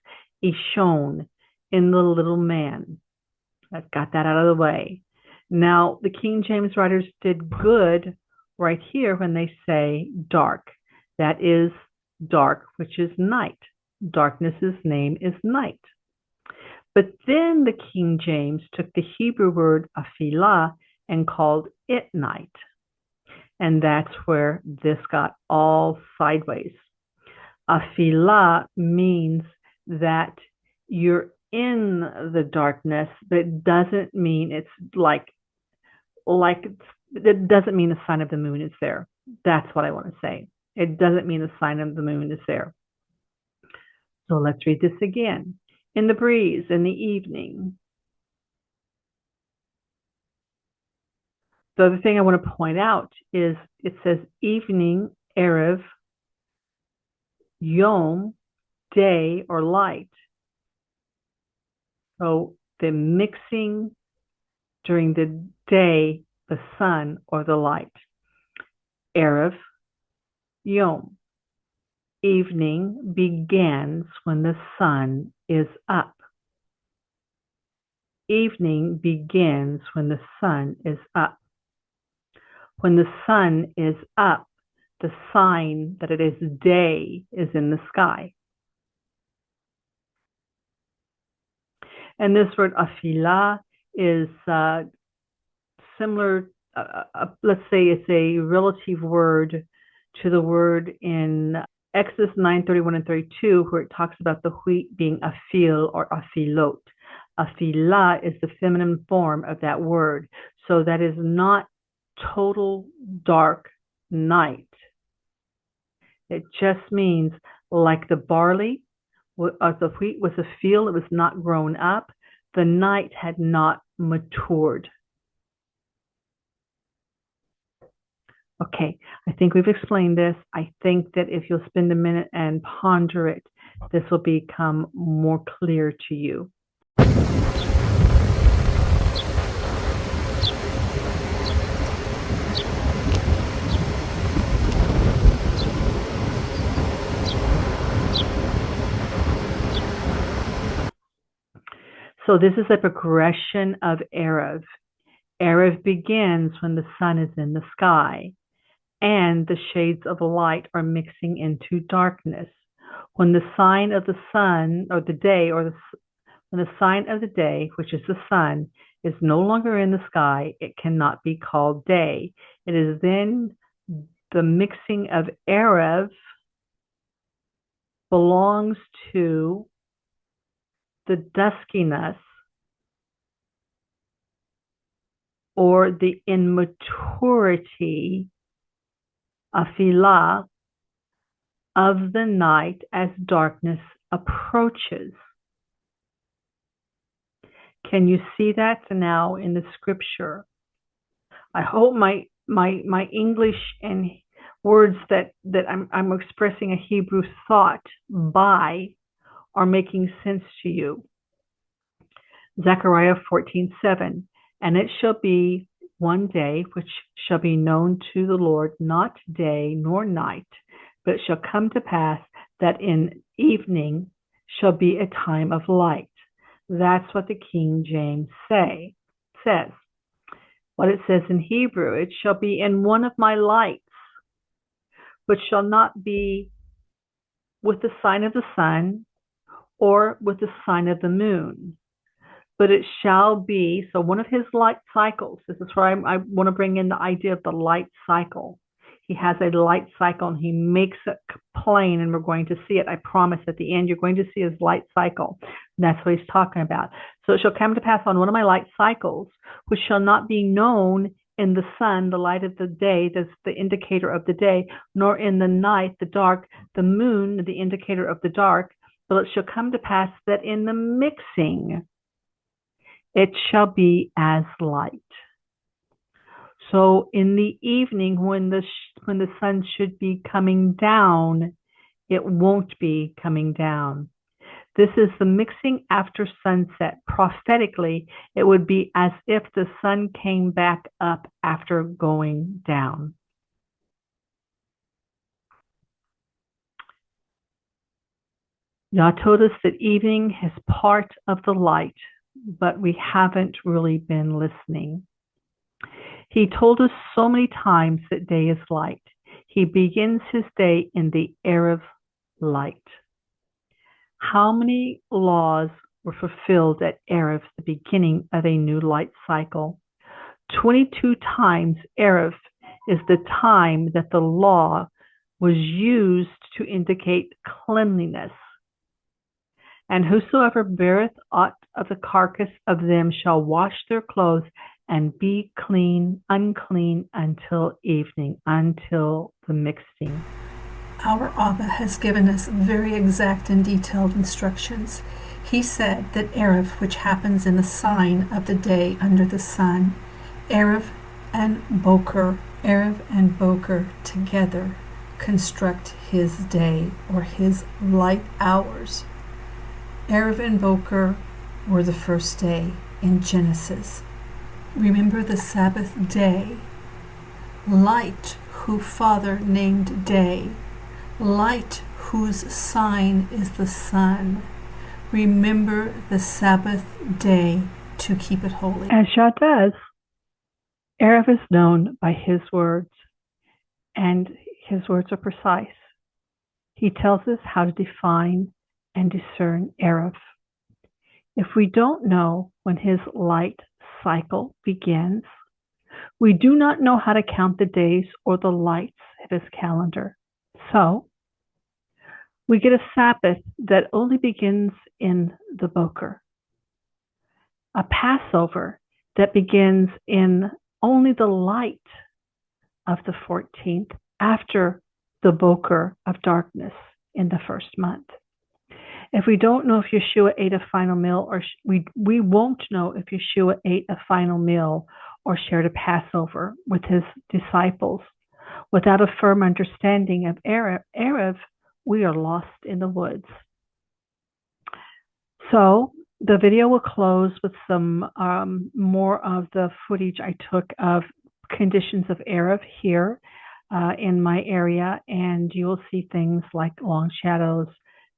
Ishon, in the little man. I've got that out of the way. Now, the King James writers did good right here when they say dark. That is dark, which is night. Darkness's name is night. But then the King James took the Hebrew word afilah and called it night. And that's where this got all sideways. Afilah means that you're in the darkness, but it doesn't mean it's it doesn't mean the sign of the moon is there. That's what I want to say. It doesn't mean the sign of the moon is there. So let's read this again. In the breeze, in the evening. The other thing I want to point out is it says evening, Erev, Yom, day or light. So the mixing during the day, the sun or the light. Erev, Yom. Evening begins when the sun is up. Evening begins when the sun is up. When the sun is up, the sign that it is day is in the sky. And this word afilah is similar, let's say it's a relative word to the word in Exodus 9:31 and 32, where it talks about the wheat being afil or afilot. Afilah is the feminine form of that word. So that is not total dark night. It just means like the barley, the wheat was a field, it was not grown up, the night had not matured. Okay, I think we've explained this. I think that if you'll spend a minute and ponder it, this will become more clear to you. So this is a progression of Erev. Erev begins when the sun is in the sky and the shades of light are mixing into darkness. When the sign of the sun or the day when the sign of the day, which is the sun, is no longer in the sky, it cannot be called day. It is then the mixing of Erev belongs to the duskiness or the immaturity, afilah, of the night as darkness approaches. Can you see that now in the scripture? I hope my English and words that I'm expressing a Hebrew thought by are making sense to you. Zechariah 14:7, and it shall be one day which shall be known to the Lord, not day nor night, but it shall come to pass that in evening shall be a time of light. That's what the King James says. What it says in Hebrew, it shall be in one of my lights, which shall not be with the sign of the sun or with the sign of the moon, but it shall be, so one of his light cycles, this is where I want to bring in the idea of the light cycle. He has a light cycle and he makes it plain, and we're going to see it. I promise at the end, you're going to see his light cycle. And that's what he's talking about. So it shall come to pass on one of my light cycles, which shall not be known in the sun, the light of the day, that's the indicator of the day, nor in the night, the dark, the moon, the indicator of the dark, but it shall come to pass that in the mixing, it shall be as light. So in the evening, when the sun should be coming down, it won't be coming down. This is the mixing after sunset. Prophetically, it would be as if the sun came back up after going down. Yah told us that evening is part of the light, but we haven't really been listening. He told us so many times that day is light. He begins his day in the Erev light. How many laws were fulfilled at Erev, the beginning of a new light cycle? 22 times Erev is the time that the law was used to indicate cleanliness. And whosoever beareth aught of the carcass of them shall wash their clothes and be unclean until evening, until the mixing. Our Abba has given us very exact and detailed instructions. He said that Erev, which happens in the sign of the day under the sun, Erev and Boker together construct his day or his light hours. Erev and Boker were the first day in Genesis. Remember the Sabbath day. Light, who Father named day. Light, whose sign is the sun. Remember the Sabbath day to keep it holy. As Yah does. Erev is known by his words, and his words are precise. He tells us how to define and discern Erev. If we don't know when his light cycle begins, we do not know how to count the days or the lights of his calendar. So, we get a Sabbath that only begins in the Boker, a Passover that begins in only the light of the 14th after the Boker of darkness in the first month. If we don't know if Yeshua ate a final meal, or we won't know if Yeshua ate a final meal or shared a Passover with his disciples. Without a firm understanding of Erev, we are lost in the woods. So the video will close with some more of the footage I took of conditions of Erev here in my area, and you will see things like long shadows,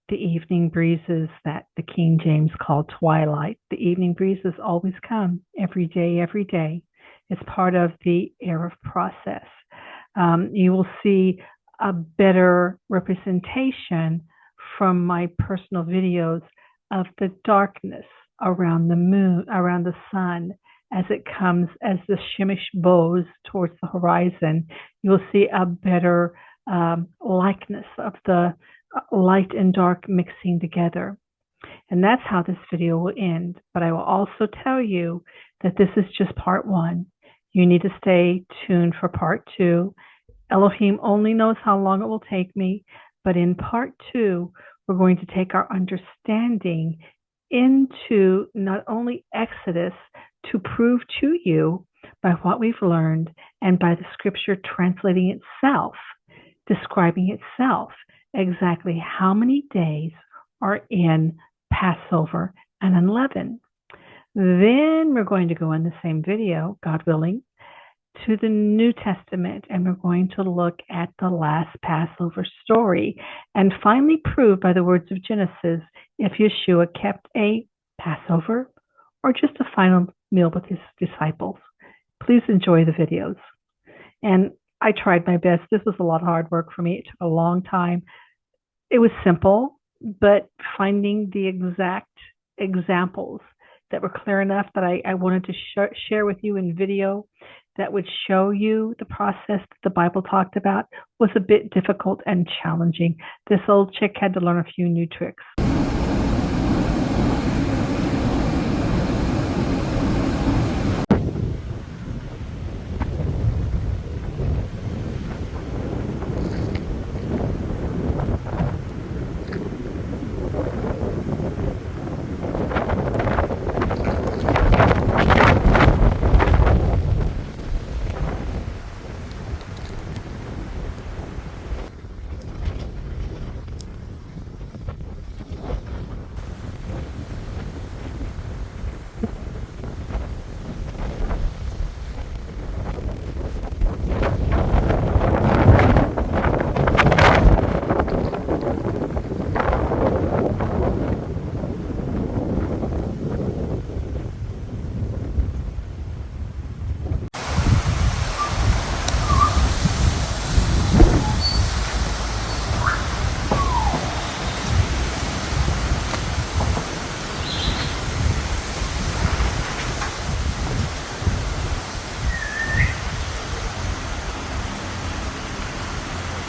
the evening breezes that the King James called twilight. The evening breezes always come every day. It's part of the Erev process. You will see a better representation from my personal videos of the darkness around the moon, around the sun, as it comes, as the Shemesh bows towards the horizon. You'll see a better likeness of the light and dark mixing together. And that's how this video will end. But I will also tell you that this is just part one. You need to stay tuned for part two. Elohim only knows how long it will take me, but in part two, we're going to take our understanding into not only Exodus to prove to you by what we've learned and by the scripture translating itself, describing itself, exactly how many days are in Passover and unleavened. Then we're going to go in the same video, God willing, to the New Testament, and we're going to look at the last Passover story and finally prove by the words of Genesis if Yeshua kept a Passover or just a final meal with his disciples. Please enjoy the videos. And I tried my best. This was a lot of hard work for me. It took a long time. It was simple, but finding the exact examples that were clear enough that I wanted to share with you in video that would show you the process that the Bible talked about was a bit difficult and challenging. This old chick had to learn a few new tricks.